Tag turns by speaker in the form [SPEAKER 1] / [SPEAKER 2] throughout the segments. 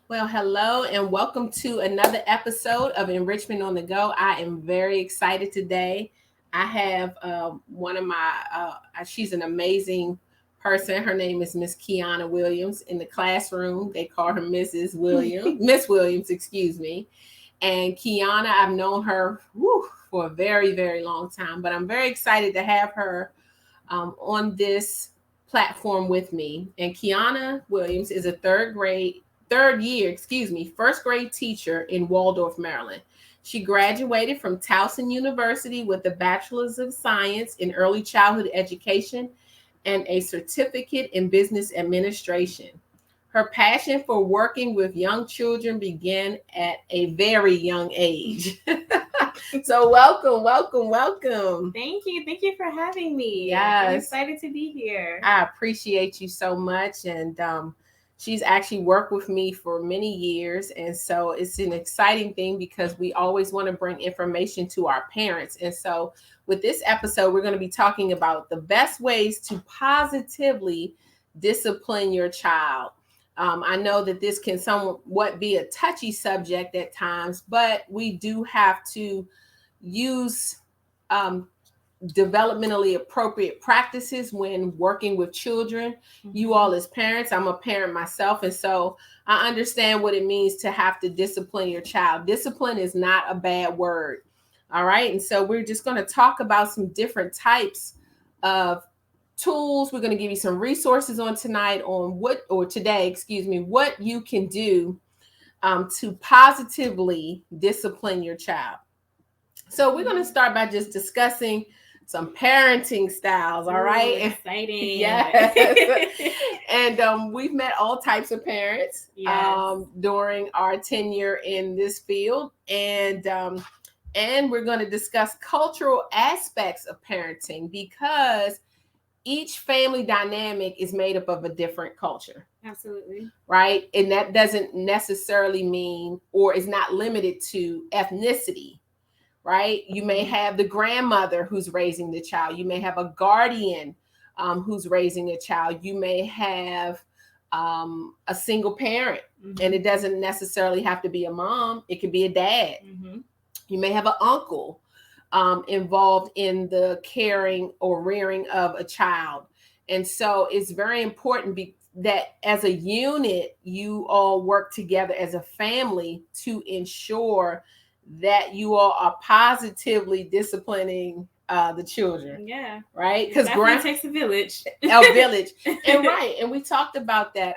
[SPEAKER 1] Well, hello and welcome to another episode of Enrichment on the Go. I am very excited today. I have one of my, she's an amazing person. Her name is Miss Keyanna Williams. In the classroom, they call her Mrs. Williams, Miss Williams, excuse me. And Keyanna, I've known her for a very, very long time, but I'm very excited to have her on this platform with me. And Keyanna Williams is a first grade teacher in Waldorf, Maryland. She graduated from Towson University with a Bachelor's of Science in Early Childhood Education and a certificate in Business Administration. Her passion for working with young children began at a very young age. So welcome, welcome, welcome.
[SPEAKER 2] Thank you. Thank you for having me.
[SPEAKER 1] Yes.
[SPEAKER 2] I'm excited to be here.
[SPEAKER 1] I appreciate you so much. And she's actually worked with me for many years. And so it's an exciting thing because we always want to bring information to our parents. And so with this episode, we're going to be talking about the best ways to positively discipline your child. I know that this can somewhat be a touchy subject at times, but we do have to use developmentally appropriate practices when working with children. You all as parents, I'm a parent myself, and so I understand what it means to have to discipline your child. Discipline is not a bad word. All right. And so we're just going to talk about some different types of tools. We're going to give you some resources today, what you can do to positively discipline your child. So we're going to start by just discussing some parenting styles. All right.
[SPEAKER 2] Ooh, exciting.
[SPEAKER 1] Yes. And we've met all types of parents during our tenure in this field. And we're going to discuss cultural aspects of parenting because each family dynamic is made up of a different culture.
[SPEAKER 2] Absolutely.
[SPEAKER 1] Right. And that doesn't necessarily mean or is not limited to ethnicity. Right. You may have the grandmother who's raising the child. You may have a guardian who's raising a child. You may have a single parent, and it doesn't necessarily have to be a mom. It could be a dad. You may have an uncle involved in the caring or rearing of a child. And so it's very important that as a unit, you all work together as a family to ensure that you all are positively disciplining the children.
[SPEAKER 2] Yeah.
[SPEAKER 1] Right?
[SPEAKER 2] Because it takes a village.
[SPEAKER 1] A village. And right. And we talked about that,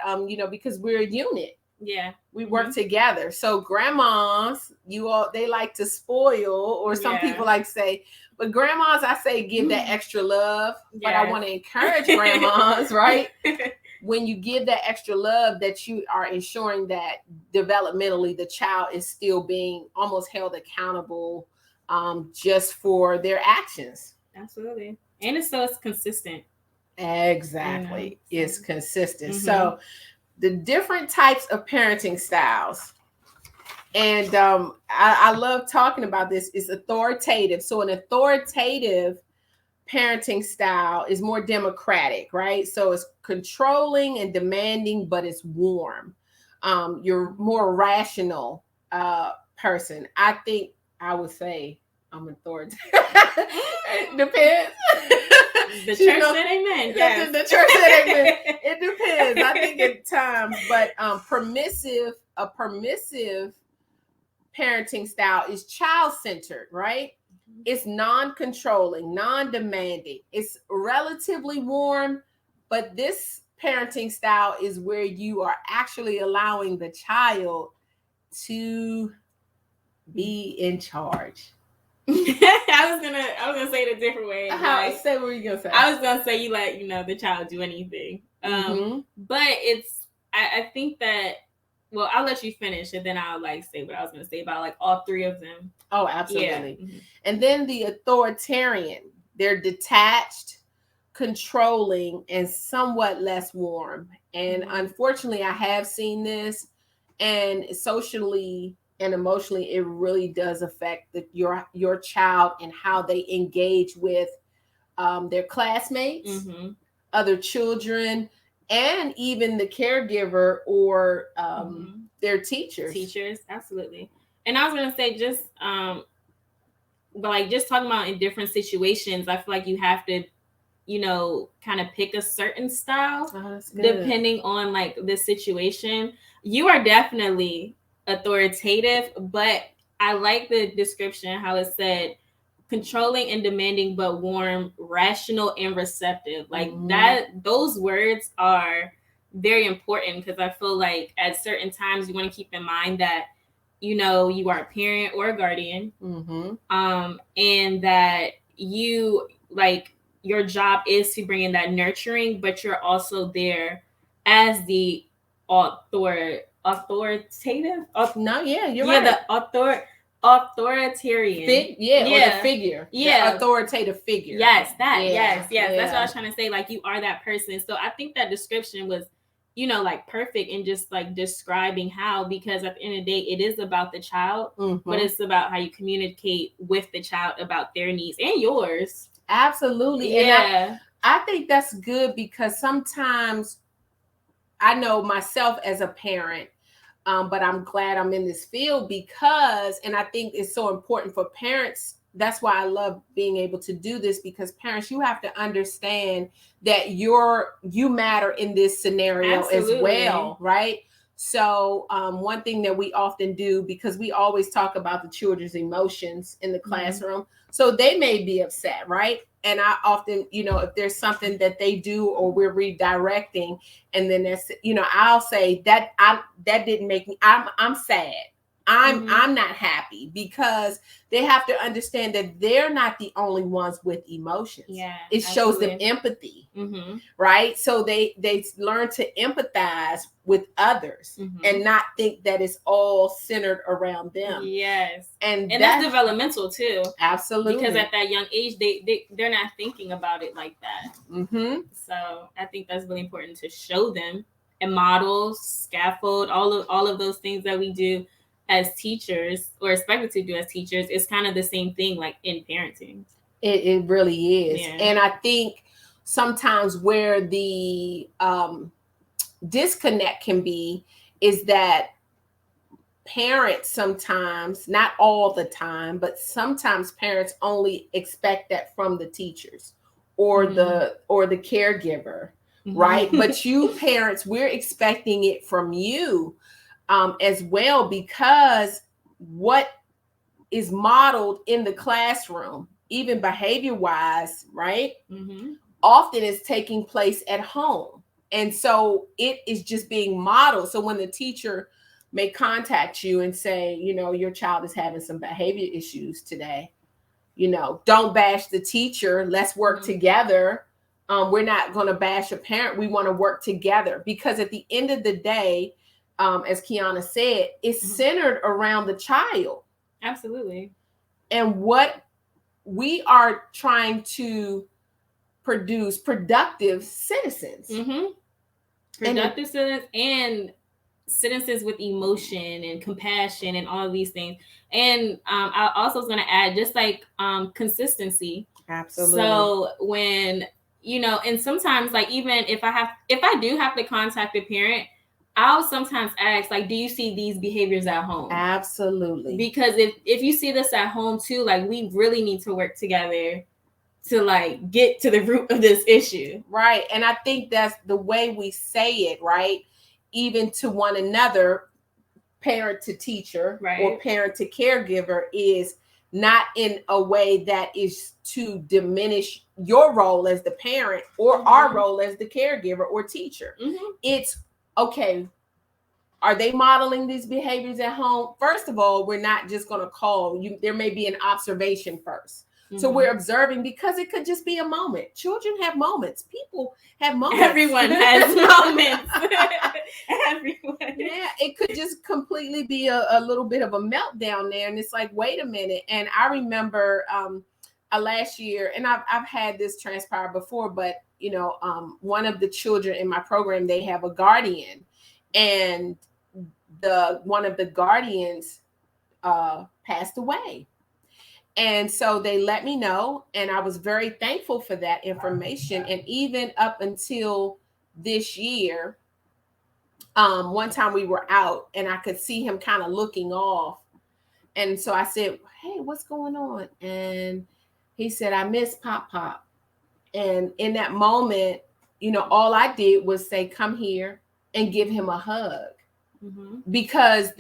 [SPEAKER 1] because we're a unit.
[SPEAKER 2] Yeah.
[SPEAKER 1] We work together. So grandmas, they like to spoil, or some people like to say, but grandmas, I say, give that extra love. Yes. But I want to encourage grandmas, right? When you give that extra love, that you are ensuring that developmentally the child is still being almost held accountable just for their actions.
[SPEAKER 2] Absolutely. And it's consistent.
[SPEAKER 1] Exactly. It's consistent. So the different types of parenting styles. And I love talking about this. Is authoritative. So an authoritative parenting style is more democratic, right? So it's controlling and demanding, but it's warm. You're more rational person. I think I would say I'm authoritative. It depends.
[SPEAKER 2] The church said amen.
[SPEAKER 1] Yes. The church said amen. It depends. I think at times, but a permissive parenting style is child-centered, right? It's non-controlling, non-demanding. It's relatively warm, but this parenting style is where you are actually allowing the child to be in charge.
[SPEAKER 2] I was gonna say it a different way.
[SPEAKER 1] Say what you gonna say.
[SPEAKER 2] I was gonna say you let the child do anything. But I think that, well, I'll let you finish and then I'll say what I was gonna say about all three of them.
[SPEAKER 1] Oh, absolutely. Yeah. And then the authoritarian, they're detached, controlling, and somewhat less warm. And unfortunately, I have seen this, and socially and emotionally, it really does affect your child and how they engage with their classmates, other children, and even the caregiver or their teachers.
[SPEAKER 2] Absolutely. And I was gonna say just but like just talking about in different situations, I feel like you have to, kind of pick a certain style depending on like the situation. You are definitely authoritative, but I like the description how it said controlling and demanding, but warm, rational, and receptive. Like that, those words are very important because I feel like at certain times you want to keep in mind that you are a parent or a guardian, and that you like your job is to bring in that nurturing, but you're also there as the authoritative.
[SPEAKER 1] You're right.
[SPEAKER 2] The authoritarian.
[SPEAKER 1] Or the figure. The authoritative figure.
[SPEAKER 2] Yes, yes. That's what I was trying to say. Like you are that person. So I think that description was, like perfect in just like describing how, because at the end of the day, it is about the child, but it's about how you communicate with the child about their needs and yours.
[SPEAKER 1] Absolutely.
[SPEAKER 2] Yeah.
[SPEAKER 1] And I think that's good because sometimes I know myself as a parent, but I'm glad I'm in this field because, and I think it's so important for parents. That's why I love being able to do this, because parents, you have to understand that you matter in this scenario as well, right? So one thing that we often do, because we always talk about the children's emotions in the classroom, so they may be upset, right? And I often, if there's something that they do or we're redirecting, and then that's, I'll say that didn't make me, I'm sad. I'm not happy, because they have to understand that they're not the only ones with emotions.
[SPEAKER 2] Yeah,
[SPEAKER 1] it shows them empathy, right? So they learn to empathize with others and not think that it's all centered around them.
[SPEAKER 2] Yes, and that's developmental too.
[SPEAKER 1] Absolutely,
[SPEAKER 2] because at that young age, they're not thinking about it like that. So I think that's really important to show them and model, scaffold, all of those things that we do as teachers, or expected to do as teachers. Is kind of the same thing like in parenting.
[SPEAKER 1] It really is. Yeah. And I think sometimes where the disconnect can be is that parents sometimes, not all the time, but sometimes parents only expect that from the teachers or the caregiver, right? But you parents, we're expecting it from you as well, because what is modeled in the classroom, even behavior wise, right, often is taking place at home. And so it is just being modeled. So when the teacher may contact you and say, your child is having some behavior issues today, don't bash the teacher. Let's work together. We're not going to bash a parent. We want to work together, because at the end of the day, as Keyanna said, it's centered around the child.
[SPEAKER 2] Absolutely.
[SPEAKER 1] And what we are trying to produce productive citizens.
[SPEAKER 2] Productive citizens and citizens with emotion and compassion and all of these things. And I also was going to add just like consistency.
[SPEAKER 1] Absolutely.
[SPEAKER 2] So when, and sometimes like even if I do have to contact a parent, I'll sometimes ask, like, do you see these behaviors at home?
[SPEAKER 1] Absolutely.
[SPEAKER 2] Because if you see this at home too, like we really need to work together to like get to the root of this issue.
[SPEAKER 1] Right. And I think that's the way we say it, right? Even to one another, parent to teacher, right, or parent to caregiver, is not in a way that is to diminish your role as the parent or our role as the caregiver or teacher. It's okay. Are they modeling these behaviors at home? First of all, we're not just going to call you. There may be an observation first. So we're observing, because it could just be a moment. Children have moments. People have moments.
[SPEAKER 2] Everyone has moments. Everyone.
[SPEAKER 1] Yeah, it could just completely be a little bit of a meltdown there. And it's like, wait a minute. And I remember last year, and I've had this transpire before, but, one of the children in my program, they have a guardian. And one of the guardians passed away. And so they let me know, and I was very thankful for that information. And even up until this year, one time we were out and I could see him kind of looking off. And so I said, hey, what's going on? And he said, I miss Pop Pop. And in that moment, all I did was say, come here, and give him a hug. Because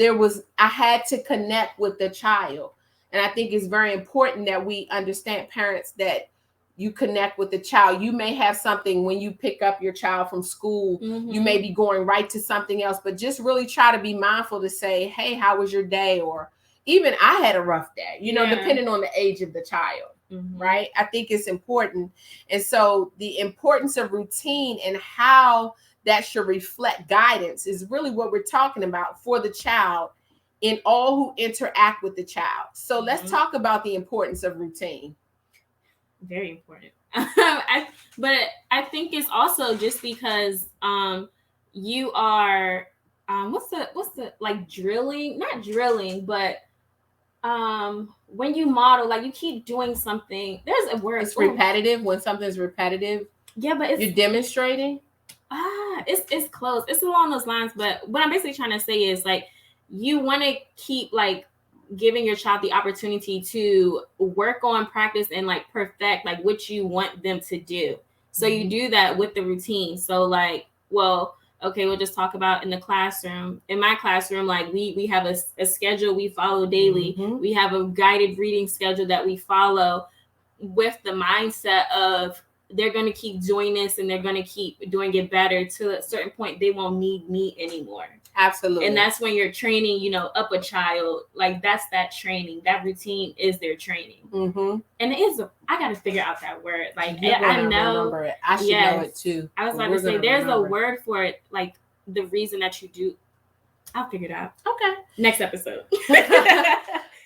[SPEAKER 1] I had to connect with the child. And I think it's very important that we understand, parents, that you connect with the child. You may have something when you pick up your child from school, you may be going right to something else, but just really try to be mindful to say, hey, how was your day? Or even I had a rough day, depending on the age of the child, right? I think it's important. And so the importance of routine and how that should reflect guidance is really what we're talking about for the child in all who interact with the child. So let's talk about the importance of routine.
[SPEAKER 2] Very important. But I think it's also just because you are what's the like drilling, not drilling, but when you model, like you keep doing something, there's a word.
[SPEAKER 1] It's repetitive. When something's repetitive,
[SPEAKER 2] yeah, but
[SPEAKER 1] you're demonstrating.
[SPEAKER 2] It's close. It's along those lines. But what I'm basically trying to say is, like, you want to keep like giving your child the opportunity to work on, practice, and like perfect like what you want them to do. So you do that with the routine. So like, well, okay, we'll just talk about in the classroom. In my classroom, like we have a schedule we follow daily. We have a guided reading schedule that we follow with the mindset of they're going to keep doing this and they're going to keep doing it better. To a certain point, they won't need me anymore.
[SPEAKER 1] Absolutely.
[SPEAKER 2] And that's when you're training, up a child. Like that's that training. That routine is their training. And it is. I got to figure out that word. Like I know.
[SPEAKER 1] Remember it. I should know it too.
[SPEAKER 2] I was about to say there's a word for it. Like the reason that you do. I'll figure it out.
[SPEAKER 1] Okay.
[SPEAKER 2] Next episode.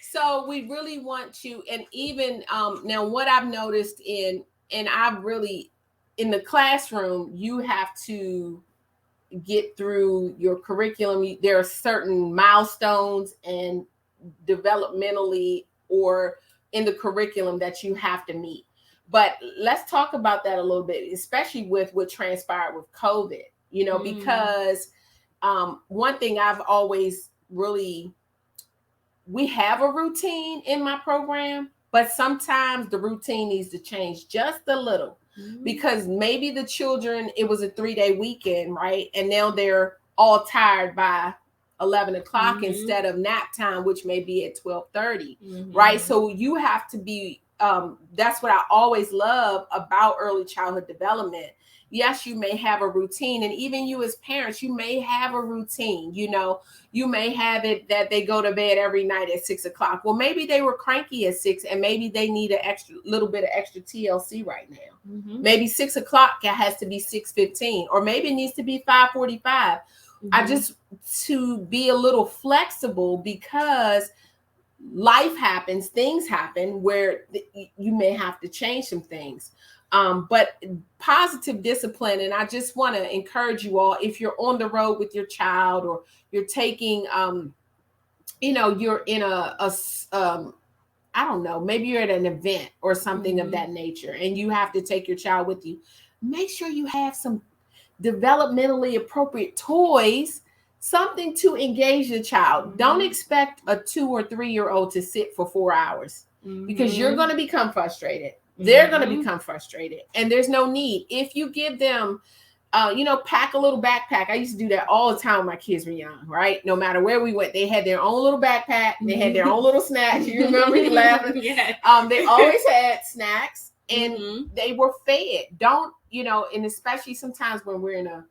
[SPEAKER 1] So we really want to, and even now, what I've noticed in the classroom, you have to get through your curriculum. There are certain milestones and developmentally or in the curriculum that you have to meet. But let's talk about that a little bit, especially with what transpired with COVID, because one thing I've always really, we have a routine in my program, but sometimes the routine needs to change just a little. Because maybe the children, it was a 3-day weekend, right? And now they're all tired by 11 o'clock instead of nap time, which may be at 12:30, right? So you have to be, that's what I always love about early childhood development. Yes, you may have a routine, and even you as parents, you may have a routine. You may have it that they go to bed every night at 6 o'clock. Well, maybe they were cranky at 6, and maybe they need a little bit of extra TLC right now. Maybe 6 o'clock has to be 6:15, or maybe it needs to be 5:45. I just to be a little flexible, because life happens, things happen where you may have to change some things. But positive discipline, and I just want to encourage you all, if you're on the road with your child, or you're taking, you're in I don't know, maybe you're at an event or something of that nature, and you have to take your child with you, make sure you have some developmentally appropriate toys, something to engage the child. Don't expect a 2 or 3-year-old to sit for 4 hours, because you're going to become frustrated. They're going to become frustrated, and there's no need. If you give them, pack a little backpack. I used to do that all the time when my kids were young, right? No matter where we went, they had their own little backpack. They had their own little snacks. You remember you laughing? Yeah. They always had snacks, and they were fed. Don't, and especially sometimes when we're in a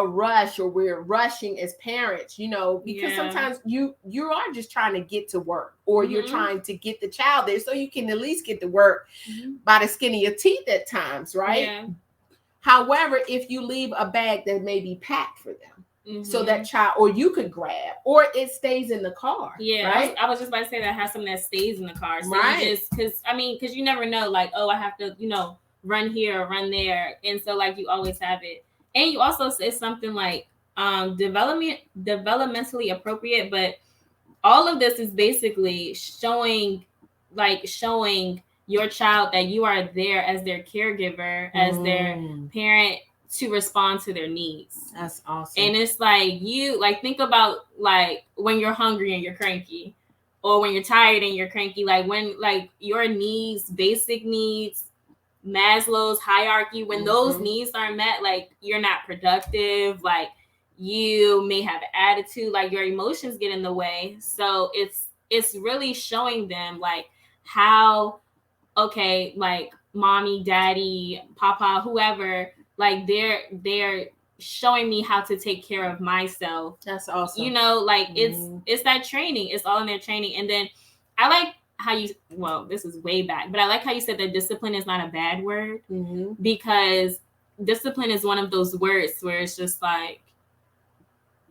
[SPEAKER 1] rush, or we're rushing as parents, because sometimes you are just trying to get to work, or you're trying to get the child there so you can at least get to work by the skin of your teeth at times, right? Yeah. However, if you leave a bag that may be packed for them, so that child, or you could grab, or it stays in the car. Yeah, right?
[SPEAKER 2] I was just about to say that has something that stays in the car. So right. Because you never know, like, oh, I have to, run here or run there. And so, like, you always have it. And you also said something like developmentally appropriate, but all of this is basically showing your child that you are there as their caregiver, as their parent to respond to their needs.
[SPEAKER 1] That's awesome.
[SPEAKER 2] And it's like, you like, think about like when you're hungry and you're cranky, or when you're tired and you're cranky, like when like your needs, basic needs, Maslow's hierarchy, when those needs aren't met, like you're not productive, like you may have attitude, like your emotions get in the way. So it's really showing them like how, okay, like mommy, daddy, papa, whoever, like they're showing me how to take care of myself.
[SPEAKER 1] That's awesome.
[SPEAKER 2] You know, like it's that training. It's all in their training. And then I like how you, well, this is way back, but I like how you said that discipline is not a bad word, because discipline is one of those words where it's just like,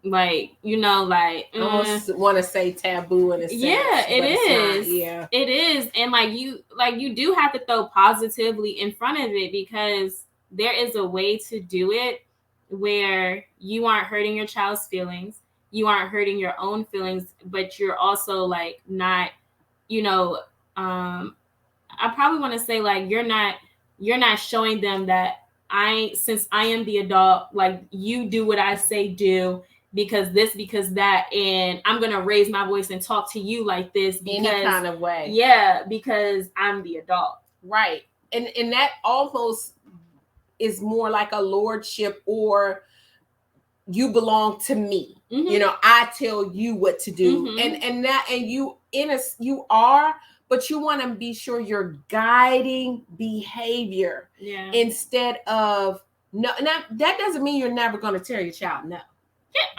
[SPEAKER 2] you know, like
[SPEAKER 1] I almost want to say taboo in a sense.
[SPEAKER 2] Yeah, it is.
[SPEAKER 1] Yeah,
[SPEAKER 2] it is. And like you do have to throw positively in front of it, because there is a way to do it where you aren't hurting your child's feelings, you aren't hurting your own feelings, but you're also like not, you know, I probably want to say like you're not showing them that since I am the adult, like you do what I say do, because this, because that, and I'm gonna raise my voice and talk to you like this because,
[SPEAKER 1] any kind of way.
[SPEAKER 2] Yeah, because I'm the adult.
[SPEAKER 1] Right. And that almost is more like a lordship, or you belong to me. You know, I tell you what to do. And you are, but you want to be sure you're guiding behavior instead of no. Now that doesn't mean you're never going to tell your child no.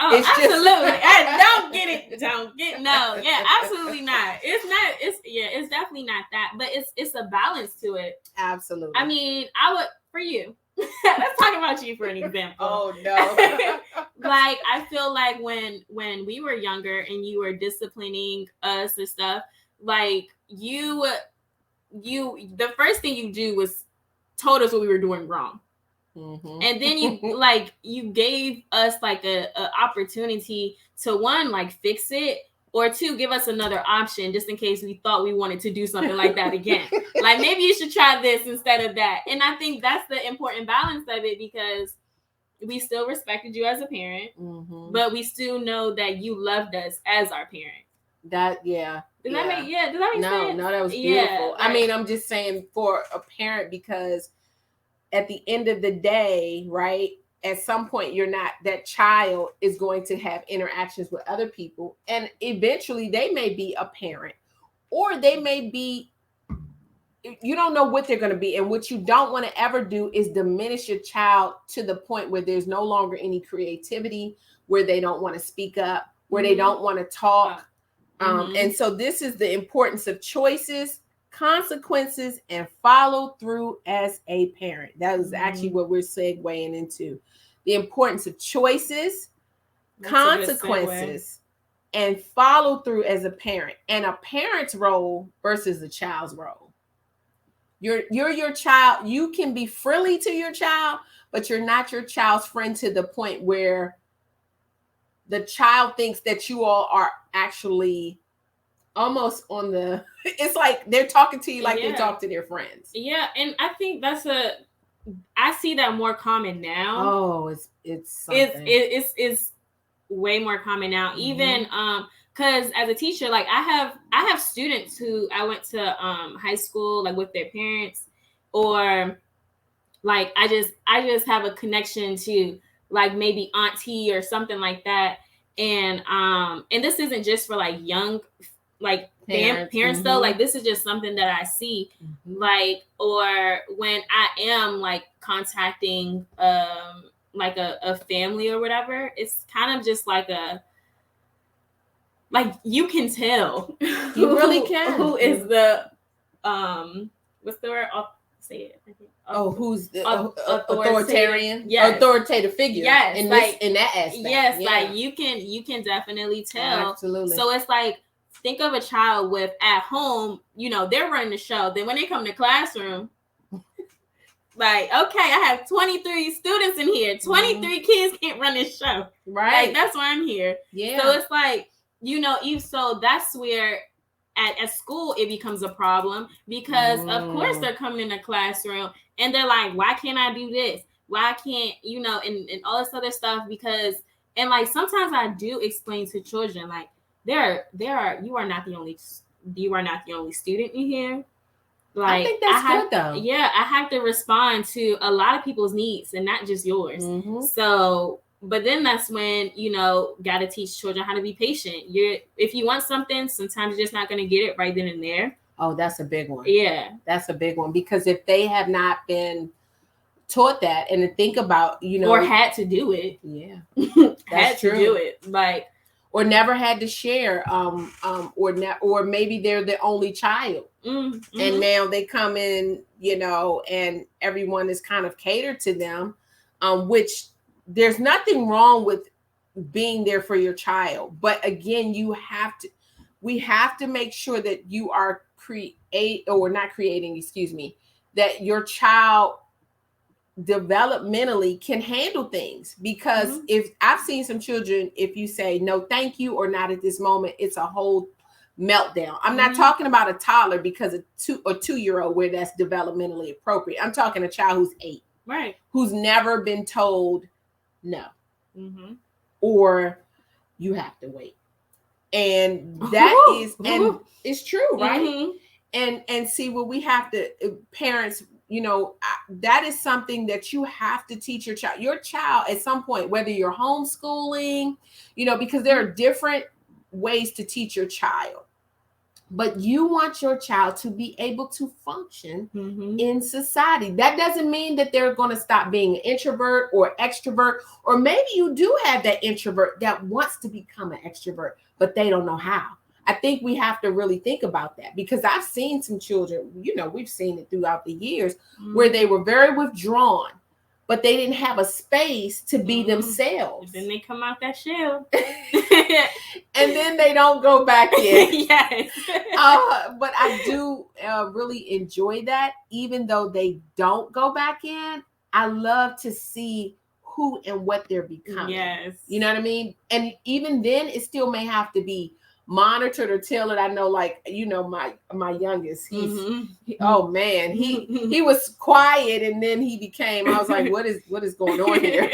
[SPEAKER 2] Oh, it's absolutely. Don't get it. Don't get no. Yeah, absolutely not. It's not. It's definitely not that. But it's a balance to it.
[SPEAKER 1] Absolutely.
[SPEAKER 2] I mean, I would, for you. Let's talk about you for an example.
[SPEAKER 1] Oh no.
[SPEAKER 2] Like I feel like when we were younger and you were disciplining us and stuff, like you the first thing you do was told us what we were doing wrong. And then you gave us like a opportunity to, one, like fix it, or two, give us another option just in case we thought we wanted to do something like that again. Like maybe you should try this instead of that. And I think that's the important balance of it, because we still respected you as a parent, but we still know that you loved us as our parent. Does that make sense?
[SPEAKER 1] No, that was beautiful. I mean, I'm just saying for a parent, because at the end of the day, right, at some point that child is going to have interactions with other people, and eventually they may be a parent, or they may be, you don't know what they're going to be. And what you don't want to ever do is diminish your child to the point where there's no longer any creativity, where they don't want to speak up, where they don't want to talk. And so this is the importance of choices, consequences, and follow through as a parent. That is actually what we're segueing into. The importance of choices, consequences, and follow through as a parent, and a parent's role versus the child's role. You're your child. You can be friendly to your child, but you're not your child's friend to the point where the child thinks that you all are actually almost on the, it's like they're talking to you like they talk to their friends.
[SPEAKER 2] Yeah. And I think I see that more common now.
[SPEAKER 1] Oh, it's something.
[SPEAKER 2] It's way more common now. Even because as a teacher, like I have students who I went to high school like with their parents, or like I just have a connection to like maybe auntie or something like that. And this isn't just for like young like parents though, like this is just something that I see, like, or when I am like contacting like a family or whatever, it's kind of just like you can tell
[SPEAKER 1] you really can
[SPEAKER 2] who is the what's the word? I'll say it.
[SPEAKER 1] Who's the authoritarian?
[SPEAKER 2] Yes.
[SPEAKER 1] Authoritative figure.
[SPEAKER 2] Yes,
[SPEAKER 1] in that aspect.
[SPEAKER 2] Yes, like you can definitely tell.
[SPEAKER 1] Absolutely.
[SPEAKER 2] So it's like, think of a child with at home, you know, they're running the show. Then when they come to classroom, like, okay, I have 23 students in here. 23 kids can't run this show.
[SPEAKER 1] Right.
[SPEAKER 2] Like, that's why I'm here.
[SPEAKER 1] Yeah.
[SPEAKER 2] So it's like, you know, so that's where at school it becomes a problem, because of course they're coming in the classroom and they're like, why can't I do this? Why can't, you know, and all this other stuff? Because, and like, sometimes I do explain to children, like, you are not the only student in here. Like,
[SPEAKER 1] I think that's good though.
[SPEAKER 2] Yeah, I have to respond to a lot of people's needs and not just yours.
[SPEAKER 1] Mm-hmm.
[SPEAKER 2] So, but then that's when, you know, got to teach children how to be patient. If you want something, sometimes you're just not going to get it right then and there.
[SPEAKER 1] Oh, that's a big one.
[SPEAKER 2] Yeah.
[SPEAKER 1] That's a big one, because if they have not been taught that and to think about, you know,
[SPEAKER 2] or had to do it.
[SPEAKER 1] Yeah.
[SPEAKER 2] Had to do it. Like,
[SPEAKER 1] or never had to share, or maybe they're the only child, and now they come in, you know, and everyone is kind of catered to them, which there's nothing wrong with being there for your child, but again, we have to make sure that you are that your child developmentally can handle things, because if I've seen some children, if you say no thank you or not at this moment, it's a whole meltdown. I'm not talking about a toddler, because a 2-year-old where that's developmentally appropriate. I'm talking a child who's 8,
[SPEAKER 2] right,
[SPEAKER 1] who's never been told no, or you have to wait, and that is, and it's true, right? And see, what we have to, parents, you know, that is something that you have to teach your child. Your child at some point, whether you're homeschooling, you know, because there are different ways to teach your child, but you want your child to be able to function in society. That doesn't mean that they're going to stop being an introvert or extrovert, or maybe you do have that introvert that wants to become an extrovert, but they don't know how. I think we have to really think about that, because I've seen some children, you know, we've seen it throughout the years, where they were very withdrawn, but they didn't have a space to be themselves.
[SPEAKER 2] Then they come out that shell.
[SPEAKER 1] And then they don't go back in.
[SPEAKER 2] Yes.
[SPEAKER 1] But I do really enjoy that. Even though they don't go back in, I love to see who and what they're becoming.
[SPEAKER 2] Yes.
[SPEAKER 1] You know what I mean? And even then, it still may have to be monitored or tailored. I know, like, you know, my youngest, oh man, he was quiet, and then he became, I was like, what is going on here?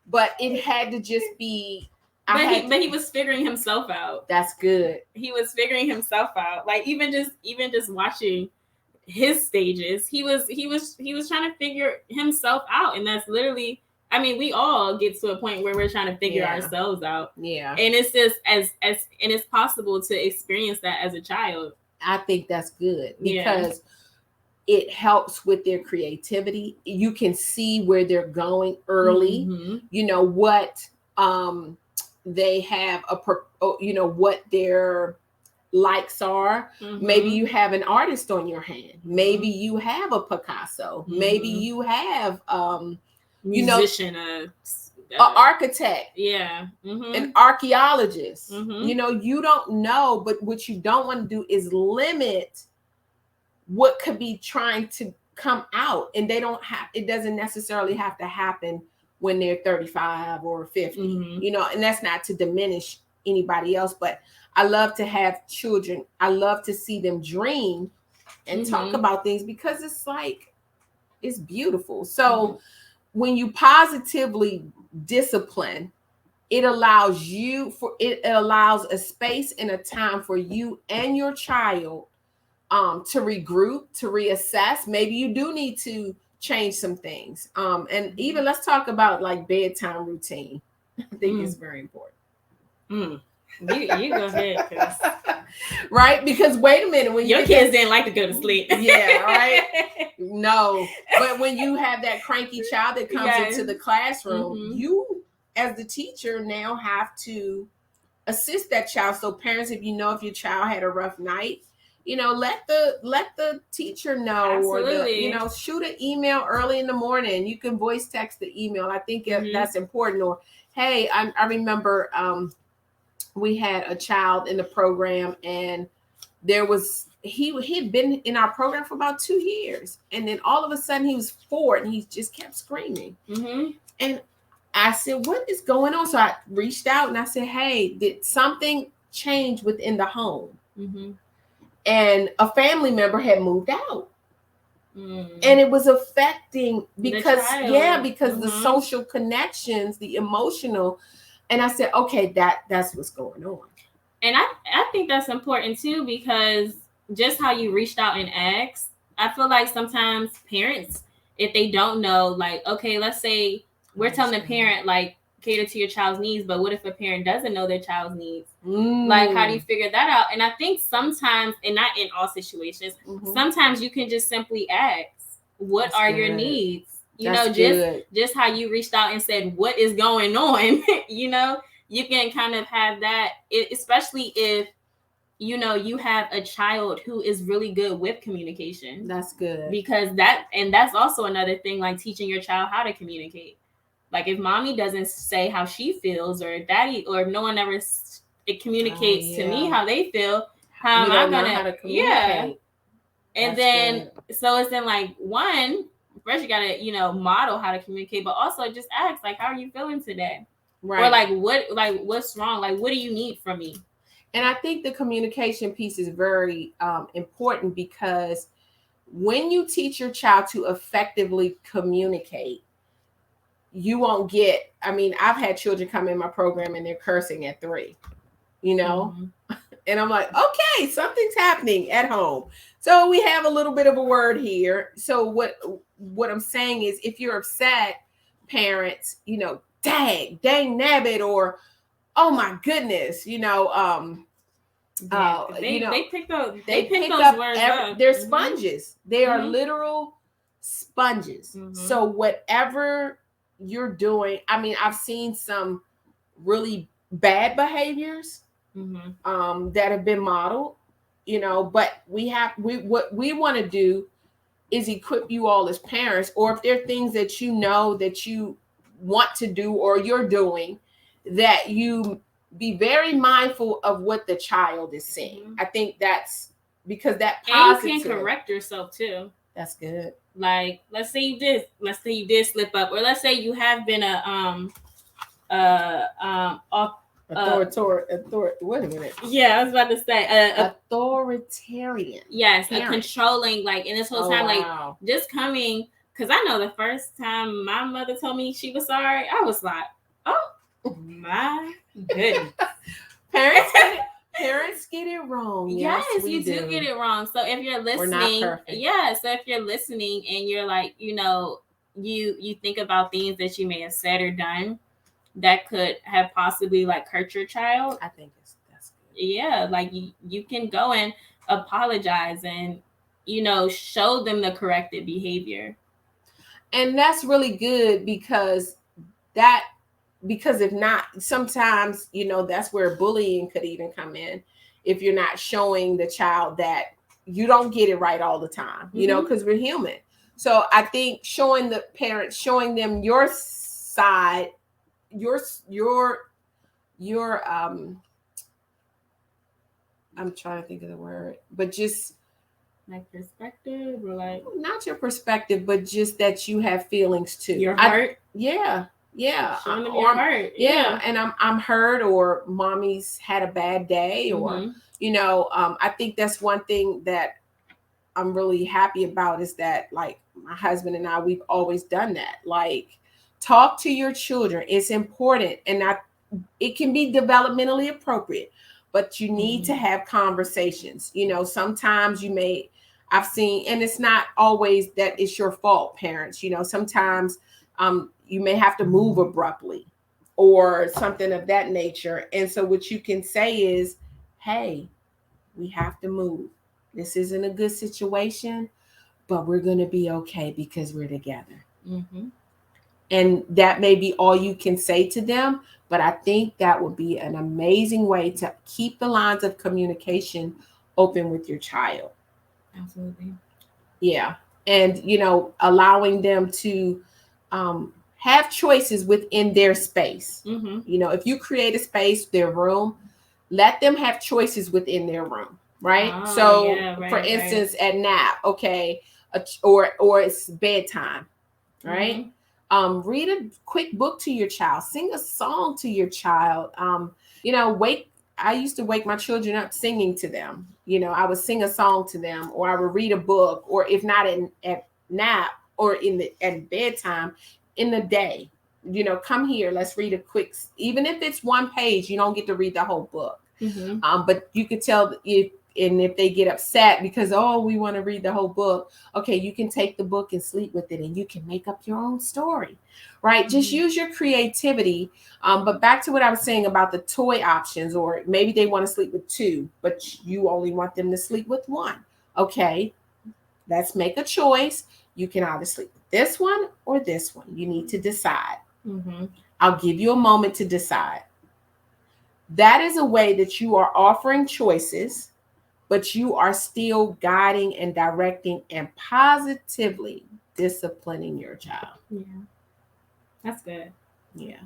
[SPEAKER 1] But it had to just be,
[SPEAKER 2] but he was figuring himself out.
[SPEAKER 1] That's good.
[SPEAKER 2] He was figuring himself out. Like, even just watching his stages, he was trying to figure himself out. And that's literally, I mean, we all get to a point where we're trying to figure ourselves out. Yeah. And it's just and it's possible to experience that as a child.
[SPEAKER 1] I think that's good, because it helps with their creativity. You can see where they're going early, you know, what they have, you know, what their likes are. Maybe you have an artist on your hand. Maybe you have a Picasso. Maybe you have
[SPEAKER 2] musician,
[SPEAKER 1] an architect, an archaeologist. You know, you don't know, but what you don't want to do is limit what could be trying to come out. And it doesn't necessarily have to happen when they're 35 or 50, you know, and that's not to diminish anybody else, but I love to have children. I love to see them dream and talk about things, because it's like, it's beautiful. So when you positively discipline, it allows a space and a time for you and your child to regroup, to reassess. Maybe you do need to change some things. And even let's talk about like bedtime routine. I think it's very important.
[SPEAKER 2] You go ahead,
[SPEAKER 1] right? Because wait a minute, when
[SPEAKER 2] your kids didn't like to go to sleep.
[SPEAKER 1] Yeah, right. No, but when you have that cranky child that comes into the classroom, you as the teacher now have to assist that child. So parents, if you know if your child had a rough night, you know, let the teacher know.
[SPEAKER 2] Absolutely.
[SPEAKER 1] Or shoot an email early in the morning. You can voice text the email. I think that's important. Or hey, I remember we had a child in the program, and there was he had been in our program for about 2 years, and then all of a sudden he was 4 and he just kept screaming. And I said, what is going on? So I reached out and I said, hey, did something change within the home? And a family member had moved out. And it was affecting because
[SPEAKER 2] mm-hmm.
[SPEAKER 1] the social connections, the emotional. And I said, okay, that's what's going on.
[SPEAKER 2] And I think that's important too, because just how you reached out and asked, I feel like sometimes parents, if they don't know, like, okay, let's say we're telling the parent, like, cater to your child's needs, but what if a parent doesn't know their child's needs? Like, how do you figure that out? And I think sometimes, and not in all situations, sometimes you can just simply ask, what are your needs? You know, just how you reached out and said, what is going on? You know, you can kind of have that, especially if, you know, you have a child who is really good with communication.
[SPEAKER 1] That's good.
[SPEAKER 2] Because that's also another thing, like teaching your child how to communicate. Like if mommy doesn't say how she feels, or daddy, or no one ever communicates to me how they feel, how am I gonna communicate? Yeah. And then so it's in like, one, first you gotta, you know, model how to communicate, but also just ask, like, how are you feeling today? Right. Or what's wrong? Like, what do you need from me?
[SPEAKER 1] And I think the communication piece is very important, because when you teach your child to effectively communicate, you won't get, I mean, I've had children come in my program and they're cursing at 3, you know, and I'm like, okay, something's happening at home. So we have a little bit of a word here. So what I'm saying is, if you're upset, parents, you know, dang nabbit, or, oh my goodness, you know,
[SPEAKER 2] they pick those words up.
[SPEAKER 1] They're sponges. They are literal sponges. So whatever you're doing, I mean, I've seen some really bad behaviors that have been modeled, you know, but what we want to do is equip you all as parents, or if there are things that you know that you want to do or you're doing, that you be very mindful of what the child is saying. I think that's because that positive.
[SPEAKER 2] And you can correct yourself too.
[SPEAKER 1] That's good.
[SPEAKER 2] Like, let's say you did slip up, or let's say you have been
[SPEAKER 1] wait a minute.
[SPEAKER 2] Yeah, I was about to say
[SPEAKER 1] authoritarian.
[SPEAKER 2] Yes, parent. A controlling, like, in this whole time, like, just coming, because I know the first time my mother told me she was sorry, I was like, oh my goodness.
[SPEAKER 1] Parents get it wrong.
[SPEAKER 2] Yes, you do get it wrong. So if you're listening,
[SPEAKER 1] we're not perfect.
[SPEAKER 2] So if you're listening and you're like, you know, you think about things that you may have said or done that could have possibly like hurt your child,
[SPEAKER 1] I think that's good.
[SPEAKER 2] Yeah, like you can go and apologize and, you know, show them the corrected behavior.
[SPEAKER 1] And that's really good, because if not, sometimes, you know, that's where bullying could even come in, if you're not showing the child that you don't get it right all the time, you know, because we're human. So I think showing the parents, showing them your side, your I'm trying to think of the word, but just
[SPEAKER 2] like perspective, or like
[SPEAKER 1] not your perspective, but just that you have feelings too.
[SPEAKER 2] Your heart.
[SPEAKER 1] Yeah.
[SPEAKER 2] Showing them your heart.
[SPEAKER 1] Yeah. And I'm hurt, or mommy's had a bad day, or, you know, I think that's one thing that I'm really happy about, is that, like, my husband and I, we've always done that. Like, talk to your children. It's important. And it can be developmentally appropriate, but you need to have conversations. You know, sometimes I've seen, and it's not always that it's your fault, parents, you know, sometimes you may have to move abruptly or something of that nature. And so what you can say is, hey, we have to move. This isn't a good situation, but we're going to be okay because we're together. And that may be all you can say to them. But I think that would be an amazing way to keep the lines of communication open with your child.
[SPEAKER 2] Absolutely.
[SPEAKER 1] Yeah. And, you know, allowing them to have choices within their space. You know, if you create a space, their room, let them have choices within their room. Right. For instance, at nap, okay, or it's bedtime. Right. Read a quick book to your child, sing a song to your child. You know, I used to wake my children up singing to them. You know, I would sing a song to them, or I would read a book, or if not at nap or at bedtime, in the day. You know, come here, let's read a quick, even if it's one page, you don't get to read the whole book. But you could tell if they get upset because, oh, we want to read the whole book. Okay, you can take the book and sleep with it, and you can make up your own story, right? Just use your creativity. But back to what I was saying about the toy options, or maybe they want to sleep with two, but you only want them to sleep with one. Okay, let's make a choice. You can either sleep with this one or this one. You need to decide. I'll give you a moment to decide. That is a way that you are offering choices, but you are still guiding and directing and positively disciplining your child.
[SPEAKER 2] Yeah, that's good.
[SPEAKER 1] Yeah.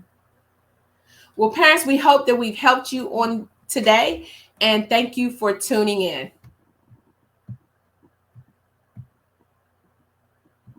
[SPEAKER 1] Well, parents, we hope that we've helped you on today, and thank you for tuning in.